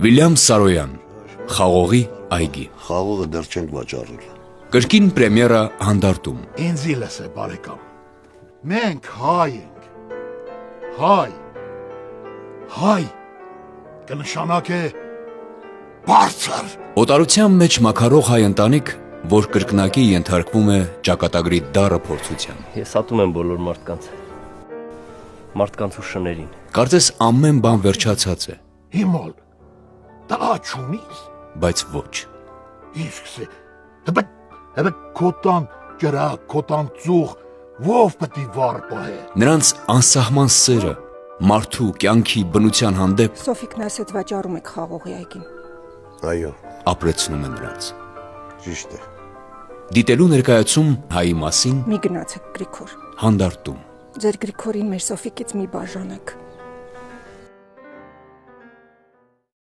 Վիլյամ Սարոյան, Խաղողի այգի։ Խաղողը դեռ չենք վաճառել։ Կրկին պրեմիերա հանդարտում։ Ինձ իլս է բարեկամ։ Մենք հայ ենք։ Հայ կնշանակե բարձր։ Օտարության մեջ մաքարող հայ ընտանիք, որ կրկնակի ենթարկվում է ճակատագրի դառը փորձության։ Ես ատում եմ բոլոր մարդկանց ու շներին։ Կարծես ամեն բան վերջացած է, Հիմոլ, տղա չունիս։ բայց ոչ։ Իսկսե, հəbə կոտան ջրա, կոտան ծուղ, ով պետի վարպա է։ Նրանց անսահման սերը, մարդու, կյանքի, բնության հանդեպ Սոֆիկն ասեց վաճառում եք Խաղողի այգին։ Այո, ապրեցնում է նրանց։ ճիշտ է։ Դիտելու ներկայացում հայի մասին Մի գնացեք Գրիգոր։ հանդարտում։ Ձեր Գրիգորին մեր Սոֆիկից մի բաժանեք։